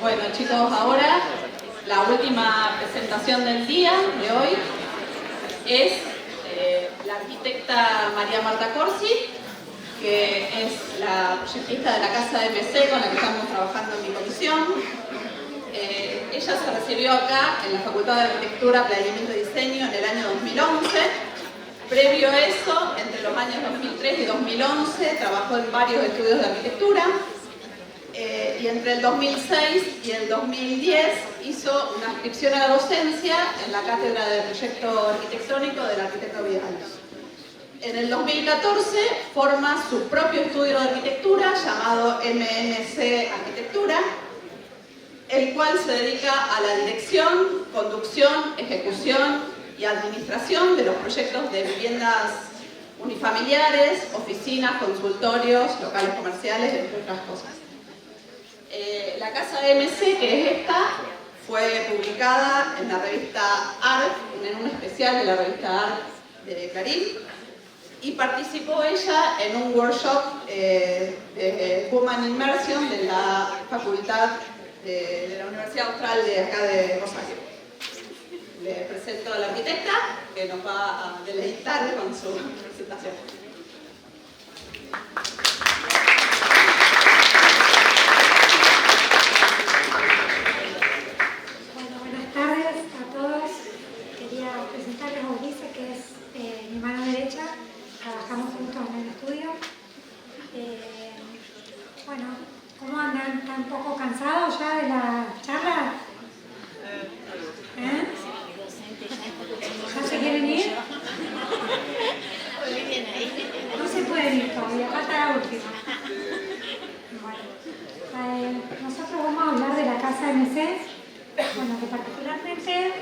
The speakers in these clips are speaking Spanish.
Bueno chicos, ahora la última presentación del día de hoy es la arquitecta María Marta Corsi, que es la proyectista de la Casa MC con la que estamos trabajando en mi comisión. Ella se recibió acá en la Facultad de Arquitectura, Planeamiento y Diseño en el año 2011. Previo a eso, entre los años 2003 y 2011, trabajó en varios estudios de arquitectura. Y entre el 2006 y el 2010 hizo una inscripción a la docencia en la Cátedra de Proyecto Arquitectónico del arquitecto Vidal. En el 2014 forma su propio estudio de arquitectura llamado MMC Arquitectura, el cual se dedica a la dirección, conducción, ejecución y administración de los proyectos de viviendas unifamiliares, oficinas, consultorios, locales comerciales, entre otras cosas. La Casa MC, que es esta, fue publicada en la revista ARC, en un especial de la revista ARC de Clarín, y participó ella en un workshop de Woman Immersion de la Facultad de la Universidad Austral de acá de Rosario. Le presento a la arquitecta, que nos va a deleitar con su presentación. Buenas tardes a todos. Quería presentarles a Ulises, que es mi mano derecha. Trabajamos juntos en el estudio. Bueno, ¿cómo andan? ¿Están un poco cansados ya de la charla? ¿Ya se quieren ir? No se pueden ir todavía, falta la última. Bueno, nosotros vamos a hablar de la Casa MC. Bueno, que particularmente,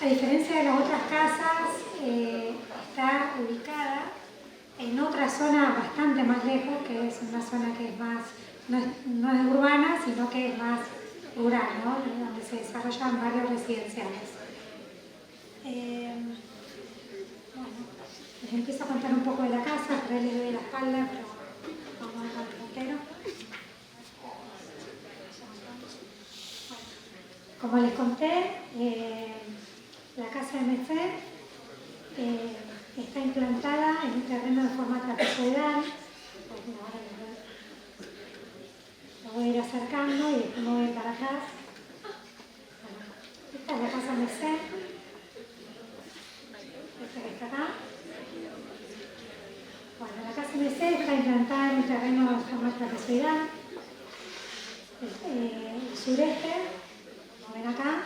a diferencia de las otras casas, está ubicada en otra zona bastante más lejos, que es una zona que es más, no es urbana, sino que es más rural, ¿no? Donde se desarrollan varios residenciales. Bueno, les empiezo a contar un poco de la casa, por ahí les doy la espalda, pero vamos al puntero. Como les conté, la Casa MC está implantada en un terreno de forma trapezoidal. Lo voy a ir acercando y después me voy a ir para atrás. Esta es la Casa MC. Esta que está acá. Bueno, la Casa MC está implantada en un terreno de forma trapezoidal. El sureste. Ven acá,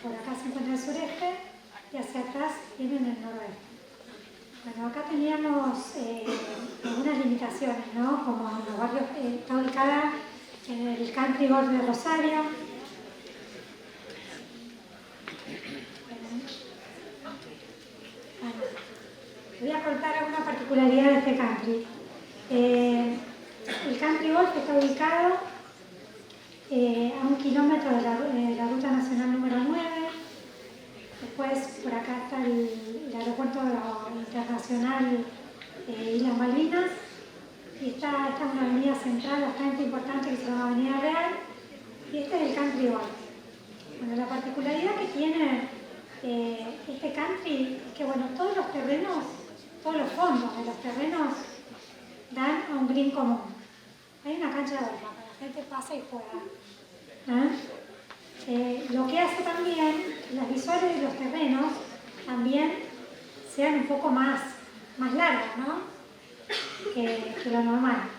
por acá se encuentra el sureste y hacia atrás viene el noroeste. Bueno, acá teníamos algunas limitaciones, ¿no? Como los barrios, está ubicada en el Country Board de Rosario. Bueno, voy a contar alguna particularidad de este country. El Country Board está ubicado a 1 kilómetro de la Ruta Nacional número 9. Después por acá está el aeropuerto internacional Islas Malvinas. Y esta es una avenida central bastante importante que se llama Avenida Real. Y este es el Country Board. Bueno, la particularidad que tiene este country es que bueno, todos los terrenos, todos los fondos de los terrenos dan a un green común. Hay una cancha de golf. La gente pasa y juega. Lo que hace también que las visuales de los terrenos también sean un poco más largas, ¿no? que lo normal.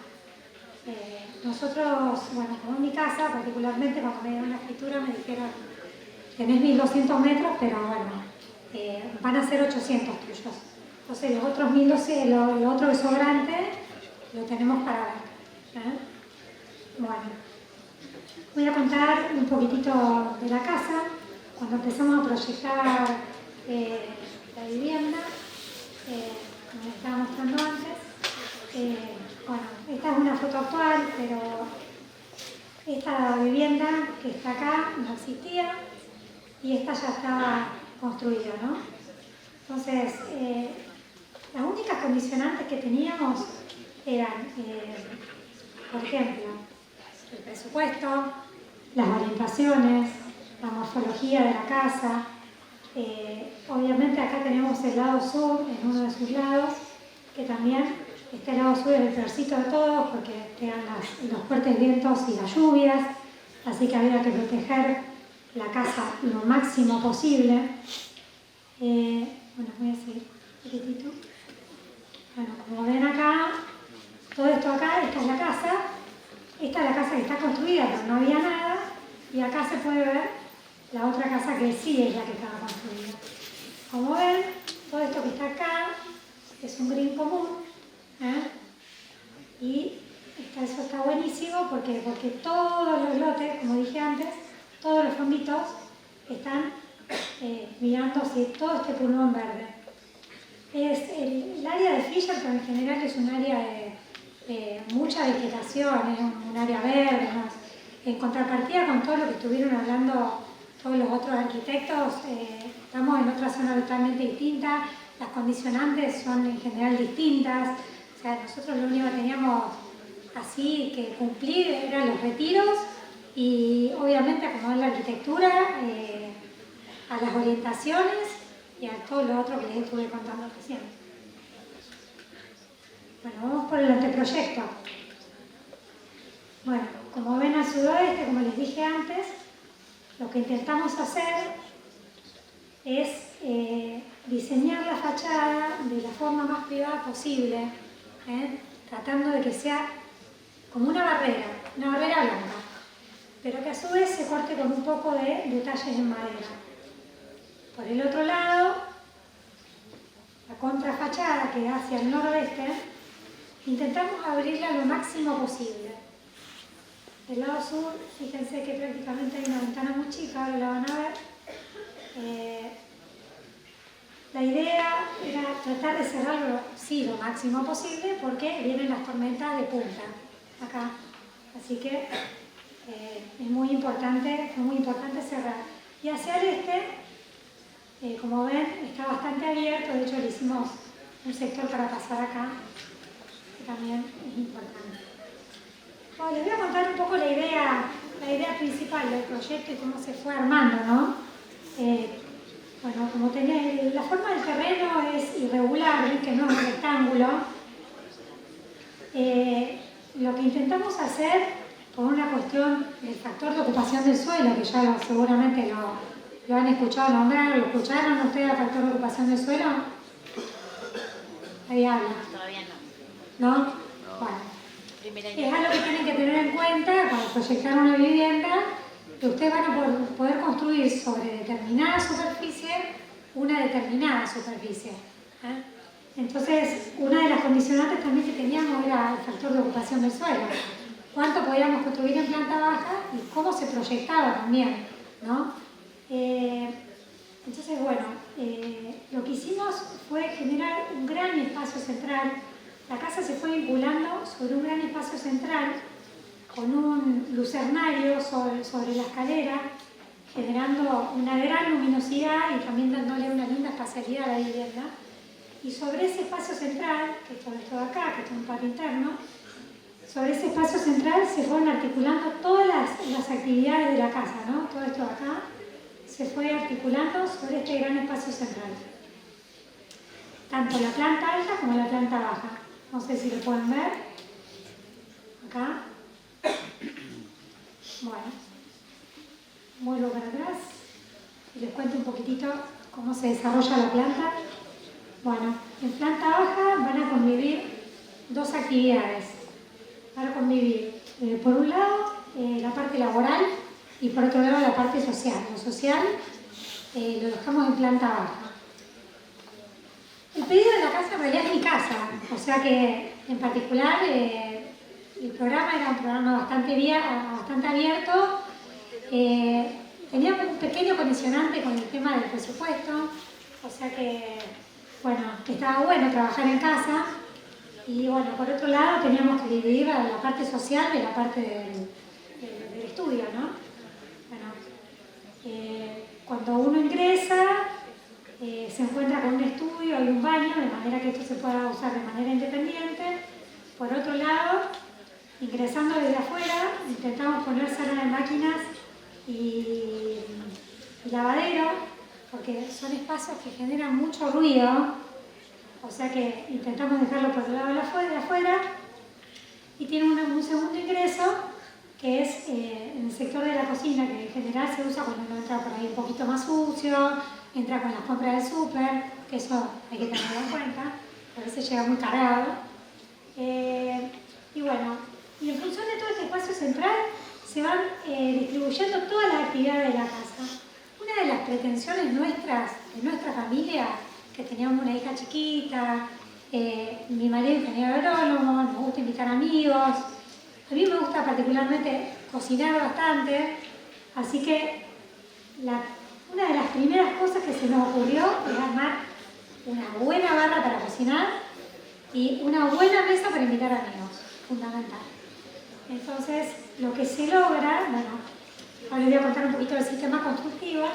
Nosotros, bueno, como en mi casa, particularmente cuando me dieron la escritura me dijeron tenés 1200 metros, pero bueno, van a ser 800 tuyos. Entonces los otros 1200, lo otro sobrante lo tenemos para ver. Bueno, voy a contar un poquitito de la casa. Cuando empezamos a proyectar la vivienda, como les estaba mostrando antes, bueno, esta es una foto actual, pero esta vivienda que está acá no existía y esta ya estaba construida, ¿no? Entonces, las únicas condicionantes que teníamos eran, por ejemplo, el presupuesto, las orientaciones, la morfología de la casa. Obviamente acá tenemos el lado sur en uno de sus lados, que también este lado sur es el peorcito de todos porque pegan los fuertes vientos y las lluvias, así que había que proteger la casa lo máximo posible. Bueno, voy a seguir un poquitito. Bueno, como ven acá, todo esto acá, esta es la casa. Esta es la casa que está construida, pero no había nada. Y acá se puede ver la otra casa que sí es la que estaba construida. Como ven, todo esto que está acá es un green común. Y eso está buenísimo porque todos los lotes, como dije antes, todos los fonditos están mirando así todo este pulmón verde. El área de Fisher, en general, es un área de mucha vegetación, es un área verde, ¿no? En contrapartida con todo lo que estuvieron hablando todos los otros arquitectos, estamos en otra zona totalmente distinta, las condicionantes son en general distintas, o sea, nosotros lo único que teníamos así que cumplir eran los retiros y obviamente acomodar la arquitectura a las orientaciones y a todo lo otro que les estuve contando recién. Bueno, vamos por el anteproyecto. Bueno, como ven al sudoeste, como les dije antes, lo que intentamos hacer es diseñar la fachada de la forma más privada posible, tratando de que sea como una barrera blanca, pero que a su vez se corte con un poco de detalles en madera. Por el otro lado, la contrafachada que da hacia el noroeste, intentamos abrirla lo máximo posible. Del lado sur, fíjense que prácticamente hay una ventana muy chica, ahora la van a ver. La idea era tratar de cerrarlo, sí, lo máximo posible, porque vienen las tormentas de punta, acá. Así que es muy importante cerrar. Y hacia el este, como ven, está bastante abierto, de hecho le hicimos un sector para pasar acá, que también es importante. Bueno, les voy a contar un poco la idea principal del proyecto y cómo se fue armando, ¿no? Bueno, como tenés, la forma del terreno es irregular, ¿ven? Que no es un rectángulo. Lo que intentamos hacer, por una cuestión del factor de ocupación del suelo, que ya seguramente lo han escuchado nombrar, ¿lo escucharon ustedes, el factor de ocupación del suelo? Ahí habla. Todavía no. ¿No? Bueno. Es algo que tienen que tener en cuenta cuando proyectar una vivienda, que ustedes van a poder construir sobre determinada superficie una determinada superficie. Entonces, una de las condicionantes también que teníamos era el factor de ocupación del suelo. Cuánto podíamos construir en planta baja y cómo se proyectaba también, ¿no? Entonces, bueno, lo que hicimos fue generar un gran espacio central. La casa se fue vinculando sobre un gran espacio central con un lucernario sobre la escalera, generando una gran luminosidad y también dándole una linda espacialidad a la vivienda. Y sobre ese espacio central, que es todo esto de acá, que es un patio interno, sobre ese espacio central se fueron articulando todas las actividades de la casa, ¿no? Todo esto de acá se fue articulando sobre este gran espacio central. Tanto la planta alta como la planta baja. No sé si lo pueden ver. Acá. Bueno. Vuelvo para atrás y les cuento un poquitito cómo se desarrolla la planta. Bueno, en planta baja van a convivir dos actividades. Van a convivir, por un lado, la parte laboral y por otro lado la parte social. Lo social lo dejamos en planta baja. El pedido de la casa en realidad es mi casa, o sea que en particular el programa era un programa bastante abierto. Teníamos un pequeño condicionante con el tema del presupuesto, o sea que, bueno, estaba bueno trabajar en casa. Y bueno, por otro lado teníamos que dividir la parte social de la parte del estudio, ¿no? Bueno, cuando uno ingresa, se encuentra con un estudio, hay un baño, de manera que esto se pueda usar de manera independiente. Por otro lado, ingresando desde afuera, intentamos poner sala de máquinas y lavadero, porque son espacios que generan mucho ruido, o sea que intentamos dejarlo por el lado de afuera, y tiene un segundo ingreso que es en el sector de la cocina, que en general se usa cuando uno entra por ahí un poquito más sucio, entra con las compras del súper, que eso hay que tenerlo en cuenta, a veces llega muy cargado. Y bueno, y en función de todo este espacio central se van distribuyendo todas las actividades de la casa. Una de las pretensiones nuestras, de nuestra familia, que teníamos una hija chiquita, mi marido ingeniero agrónomo, nos gusta invitar amigos. A mí me gusta particularmente cocinar bastante, así que una de las primeras cosas que se nos ocurrió es armar una buena barra para cocinar y una buena mesa para invitar amigos, fundamental. Entonces, lo que se logra, bueno, ahora les voy a contar un poquito del sistema constructivo,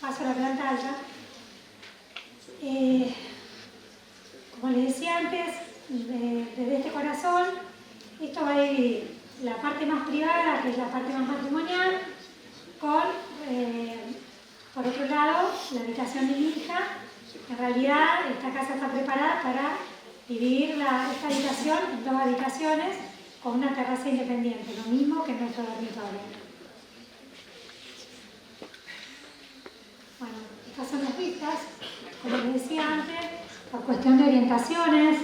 paso a la planta alta. Como les decía antes, desde este corazón, esto va a dividir la parte más privada, que es la parte más matrimonial, con, por otro lado, la habitación de mi hija. En realidad, esta casa está preparada para dividir esta habitación en 2 habitaciones con una terraza independiente, lo mismo que en nuestro dormitorio. Bueno, estas son las vistas, como les decía antes, por cuestión de orientaciones.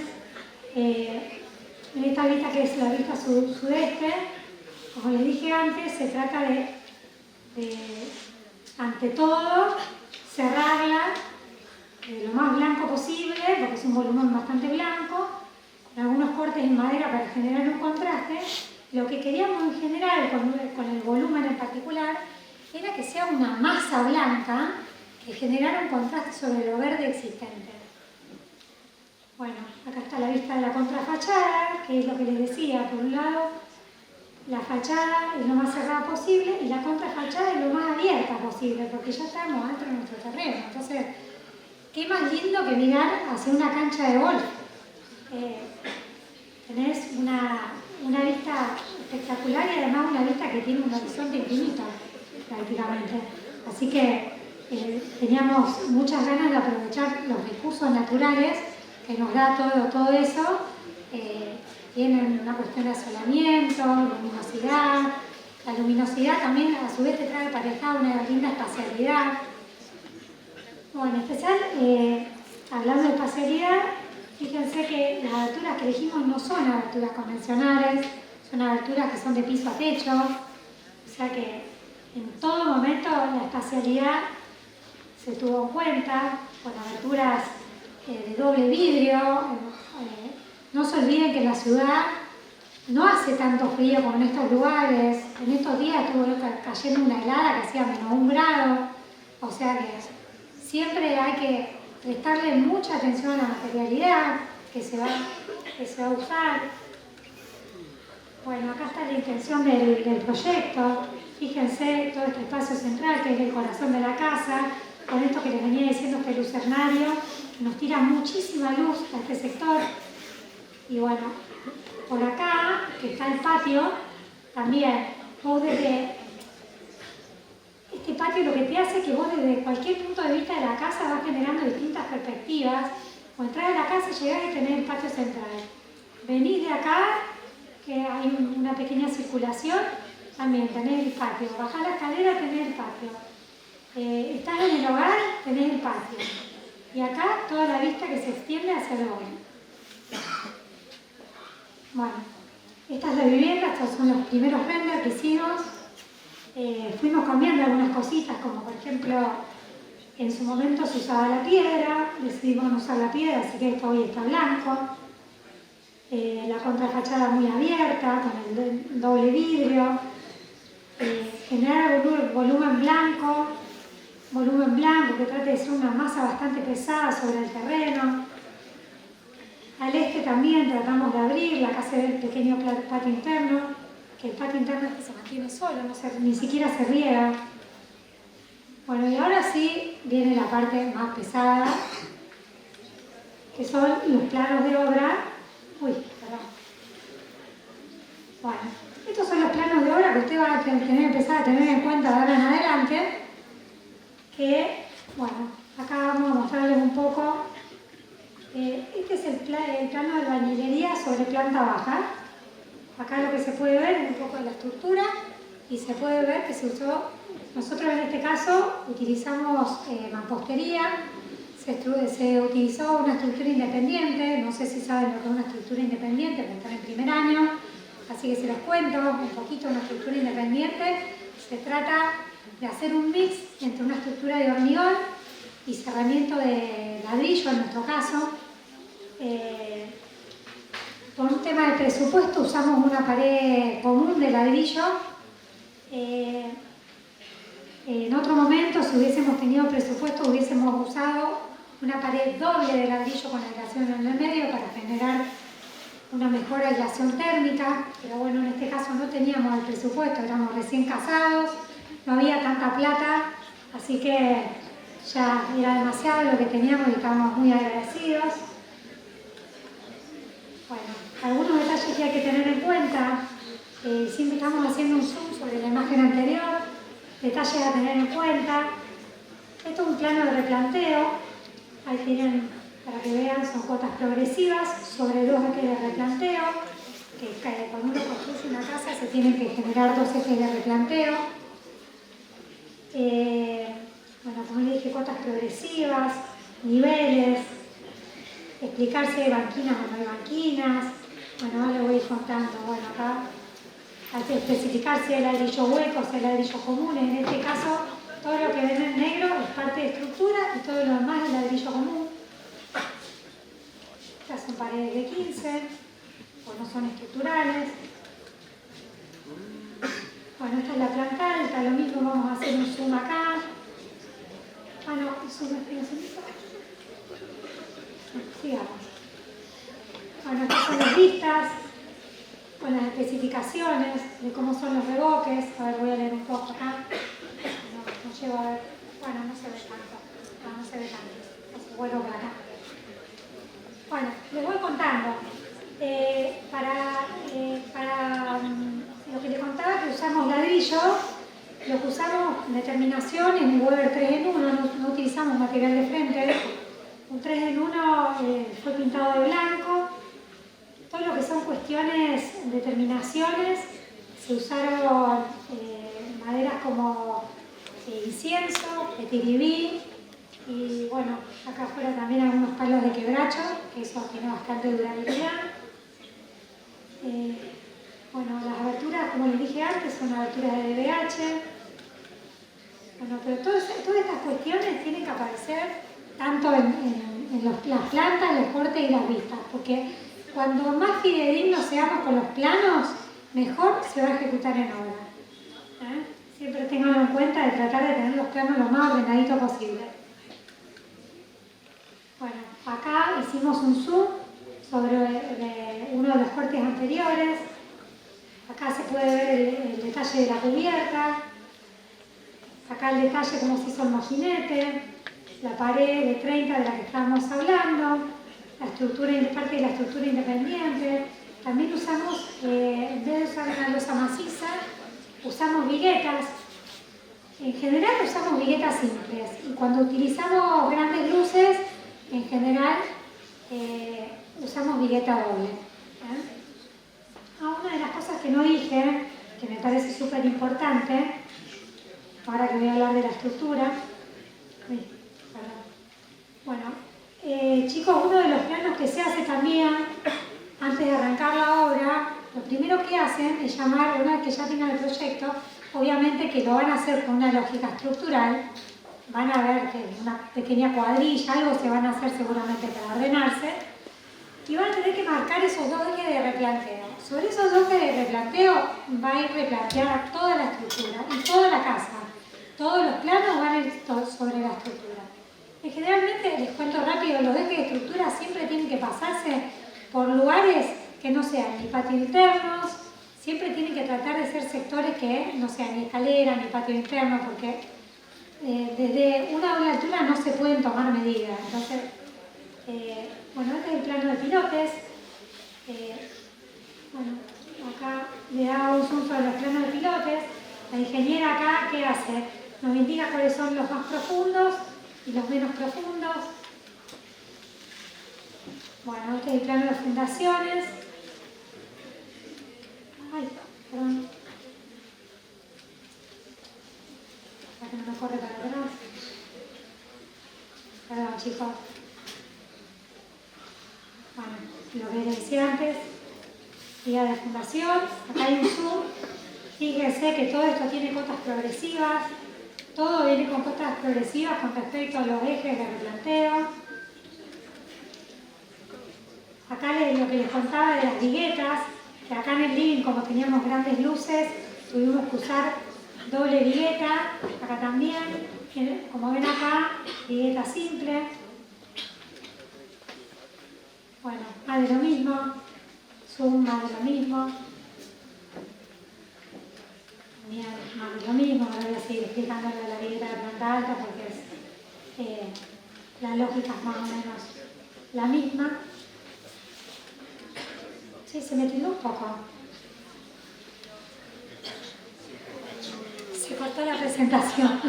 En esta vista, que es la vista sudeste, como les dije antes, se trata de ante todo, cerrarla lo más blanco posible, porque es un volumen bastante blanco, con algunos cortes en madera para generar un contraste. Lo que queríamos en general, con el volumen en particular, era que sea una masa blanca que generara un contraste sobre lo verde existente. Bueno, acá está la vista de la contrafachada, que es lo que les decía. Por un lado, la fachada es lo más cerrada posible y la contrafachada es lo más abierta posible, porque ya estamos dentro de nuestro terreno. Entonces, qué más lindo que mirar hacia una cancha de golf. Tenés una vista espectacular y además una vista que tiene un horizonte infinito, prácticamente. Así que teníamos muchas ganas de aprovechar los recursos naturales que nos da todo eso. Tienen una cuestión de asolamiento, luminosidad. La luminosidad también a su vez te trae aparejada una linda espacialidad. Bueno, en especial, hablando de espacialidad, fíjense que las aberturas que elegimos no son aberturas convencionales, son aberturas que son de piso a techo, o sea que en todo momento la espacialidad se tuvo en cuenta, con aberturas de doble vidrio. No se olviden que la ciudad no hace tanto frío como en estos lugares. En estos días estuvo cayendo una helada que hacía -1 grado, o sea que siempre hay que prestarle mucha atención a la materialidad que se va a usar. Bueno, acá está la intención del proyecto. Fíjense todo este espacio central que es el corazón de la casa, con esto que les venía diciendo, este lucernario, nos tira muchísima luz a este sector. Y bueno, por acá, que está el patio, también vos desde este patio lo que te hace es que vos desde cualquier punto de vista de la casa vas generando distintas perspectivas. O entrar a la casa y llegar y tener el patio central. Venís de acá, que hay una pequeña circulación, también tenés el patio. Bajás la escalera, tenés el patio. Estás en el hogar, tenés el patio. Y acá toda la vista que se extiende hacia el hogar. Bueno, esta es la vivienda, estos son los primeros renders que hicimos. Fuimos cambiando algunas cositas, como por ejemplo, en su momento se usaba la piedra, decidimos no usar la piedra, así que esto hoy está blanco. La contrafachada muy abierta, con el doble vidrio. Generar volumen blanco que trate de ser una masa bastante pesada sobre el terreno. Al este también tratamos de abrir, acá se ve el pequeño patio interno, que el patio interno es que se mantiene solo, ni siquiera se riega. Bueno, y ahora sí viene la parte más pesada, que son los planos de obra. Uy, perdón. Bueno, estos son los planos de obra que usted va a tener que empezar a tener en cuenta de ahora en adelante. Que, bueno, acá vamos a mostrarles un poco. Este es el plano de albañilería sobre planta baja. Acá lo que se puede ver es un poco de la estructura y se puede ver que se usó, nosotros en este caso utilizamos mampostería, se utilizó una estructura independiente, no sé si saben lo que es una estructura independiente, porque están en primer año, así que se los cuento un poquito. Una estructura independiente se trata de hacer un mix entre una estructura de hormigón y cerramiento de ladrillo en nuestro caso. Por un tema de presupuesto usamos una pared común de ladrillo. En otro momento, si hubiésemos tenido presupuesto, hubiésemos usado una pared doble de ladrillo con aislación en el medio para generar una mejor aislación térmica, pero bueno, en este caso no teníamos el presupuesto, éramos recién casados, no había tanta plata, así que ya era demasiado lo que teníamos y estábamos muy agradecidos. Bueno, algunos detalles que hay que tener en cuenta, siempre estamos haciendo un zoom sobre la imagen anterior, detalles a tener en cuenta. Esto es un plano de replanteo, ahí tienen, para que vean, son cuotas progresivas sobre 2 ejes de replanteo, que cuando uno construye una casa se tienen que generar 2 ejes de replanteo. Bueno, como les dije, cuotas progresivas, niveles, explicar si hay banquinas o no hay banquinas. Bueno, ahora les voy a ir contando. Bueno, acá hay que especificar si hay ladrillo hueco, si hay ladrillo común. En este caso, todo lo que ven en negro es parte de estructura y todo lo demás es ladrillo común. Estas son paredes de 15, o no son estructurales. Bueno, esta es la planta alta, lo mismo, vamos a hacer un zoom acá. Ah, no, un zoom sigamos. Bueno, estas son las vistas, con las especificaciones de cómo son los revoques. A ver, voy a leer un poco acá. No llego a ver. Bueno, no se ve tanto. No se ve tanto. Así vuelvo para acá. Bueno, les voy contando. Para lo que les contaba, que usamos ladrillo, lo que usamos en determinación en el Weber 3 en 1, no utilizamos material de frente. Un 3 en 1 fue pintado de blanco. Todo lo que son cuestiones, determinaciones, se usaron maderas como incienso, petiribí y bueno, acá afuera también algunos palos de quebracho, que eso tiene bastante durabilidad. Bueno, las aberturas, como les dije antes, son aberturas de DBH. Bueno, pero todas estas cuestiones tienen que aparecer tanto en las plantas, los cortes y las vistas, porque cuando más fidedignos seamos con los planos, mejor se va a ejecutar en obra. Siempre tengan en cuenta de tratar de tener los planos lo más ordenaditos posible. Bueno, acá hicimos un zoom sobre uno de los cortes anteriores. Acá se puede ver el detalle de la cubierta. Acá el detalle cómo se hizo el mojinete, la pared de 30 de la que estábamos hablando, la estructura, parte de la estructura independiente. También usamos, en vez de usar una losa maciza, usamos viguetas. En general usamos viguetas simples y cuando utilizamos grandes luces, en general usamos vigueta doble. Una de las cosas que no dije, que me parece súper importante, ahora que voy a hablar de la estructura. Bueno, chicos, uno de los planos que se hace también, antes de arrancar la obra, lo primero que hacen es llamar, una vez que ya tengan el proyecto, obviamente que lo van a hacer con una lógica estructural, van a ver que una pequeña cuadrilla, algo se van a hacer seguramente para ordenarse, y van a tener que marcar esos 2 ejes de replanteo. Sobre esos 2 ejes de replanteo va a ir replanteada toda la estructura y toda la casa. Todos los planos van a ir sobre la estructura. Y generalmente, les cuento rápido, los ejes de estructura siempre tienen que pasarse por lugares que no sean ni patio internos, siempre tienen que tratar de ser sectores que no sean ni escalera ni patio interno, porque desde una doble altura no se pueden tomar medidas. Entonces, bueno, este es el plano de pilotes. Bueno, acá acá, ¿qué hace? Nos indica cuáles son los más profundos y los menos profundos. Bueno, este es el plano de fundaciones. Ay, perdón. Para que no me corre para atrás. Perdón, chicos. Bueno, lo que les decía antes, guía de fundación. Acá hay un zoom. Fíjense que todo esto tiene cotas progresivas. Todo viene con cotas progresivas con respecto a los ejes de replanteo. Acá lo que les contaba de las viguetas, que acá en el living, como teníamos grandes luces, tuvimos que usar doble vigueta. Acá también, como ven acá, vigueta simple. Bueno, más de lo mismo. Zoom, más de lo mismo. Más de lo mismo. Ahora voy a seguir explicando lo de la vigueta de planta alta porque la lógica es más o menos la misma. Sí, se me tildó un poco. Se cortó la presentación.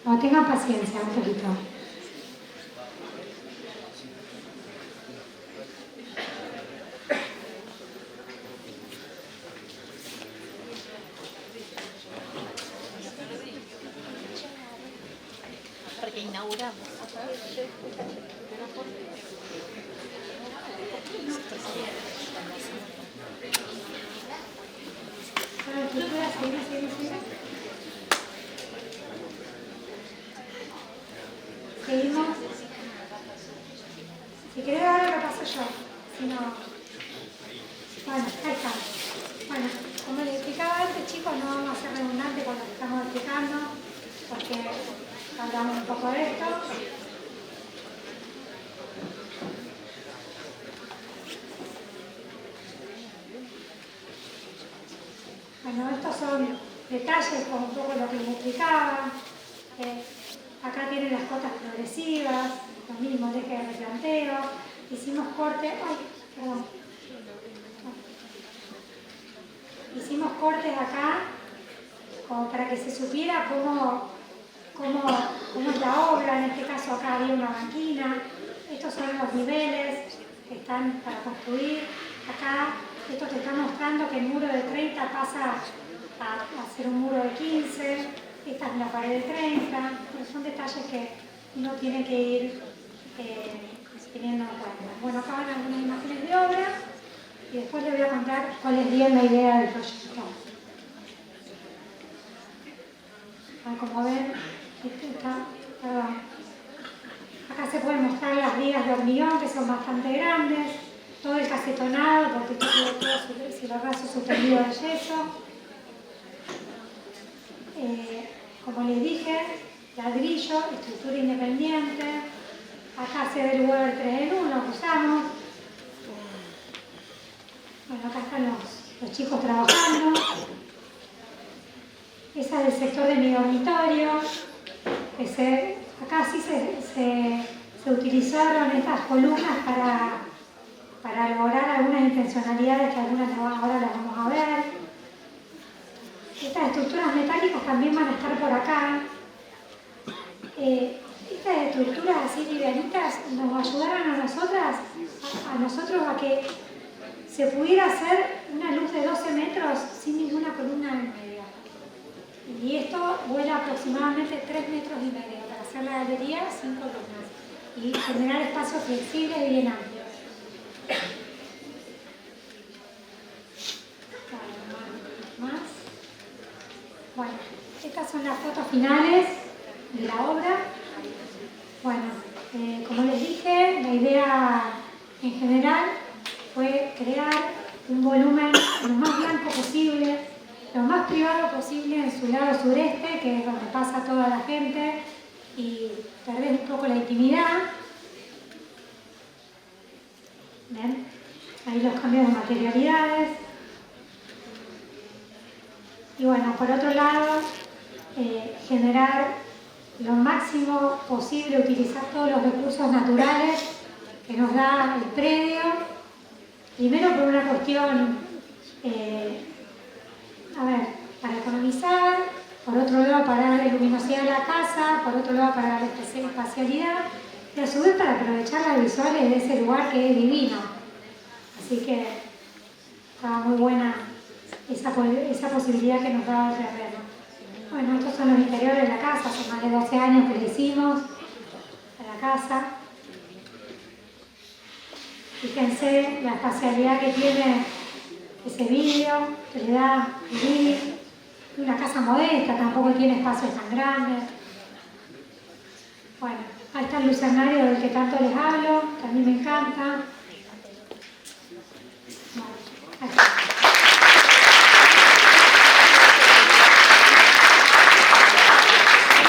No, tengan paciencia un poquito. Porque inauguramos. Seguimos. Si querés ahora lo paso yo. Si no. Bueno, ahí está. Bueno, como les explicaba antes, chicos, no vamos a ser redundantes con lo que estamos explicando, porque hablamos un poco de esto. Bueno, estos son detalles con un poco lo que les explicaba. Acá tienen las cotas progresivas, lo mismo, el eje de replanteo. Hicimos cortes, hicimos cortes acá como para que se supiera cómo es la obra. En este caso acá había una banquina. Estos son los niveles que están para construir. Acá esto te está mostrando que el muro de 30 pasa a ser un muro de 15. Esta es la pared de 30. Pero son detalles que uno tiene que ir teniendo en cuenta. Bueno, acá van algunas imágenes de obra y después les voy a contar cuál es bien la idea del proyecto. Como ven, acá se pueden mostrar las vigas de hormigón, que son bastante grandes, todo el casetonado, porque tiene todo su cielorrazo suspendido de yeso. Como les dije, ladrillo, estructura independiente. Acá se ve el Weber 3 en 1 que usamos. Bueno, acá están los chicos trabajando. Esa es el sector de mi dormitorio. Acá sí se utilizaron estas columnas para lograr algunas intencionalidades que algunas ahora las vamos a ver. Estas estructuras metálicas también van a estar por acá. Estas estructuras así livianitas nos ayudaron a nosotros a que se pudiera hacer una luz de 12 metros sin ninguna columna en medio. Y esto vuela aproximadamente 3,5 metros para hacer la galería sin columnas y generar espacios flexibles y bien amplios. Más. Bueno, estas son las fotos finales de la obra. Bueno, como les dije, la idea en general fue crear un volumen lo más blanco posible, lo más privado posible en su lado sureste, que es donde pasa toda la gente, y perder un poco la intimidad. ¿Ven? Ahí los cambios de materialidades. Y bueno, por otro lado, generar lo máximo posible utilizar todos los recursos naturales que nos da el predio. Primero por una cuestión, para economizar, por otro lado para darle luminosidad a la casa, por otro lado para darle espacialidad y a su vez para aprovechar las visuales de ese lugar que es divino. Así que estaba muy buena esa posibilidad que nos daba el terreno. Bueno, estos son los interiores de la casa, hace más de 12 años que le hicimos a la casa. Fíjense la espacialidad que tiene ese vidrio, que le da vivir. Una casa modesta, tampoco tiene espacios tan grandes. Bueno, ahí está el lucernario del que tanto les hablo, que a mí me encanta.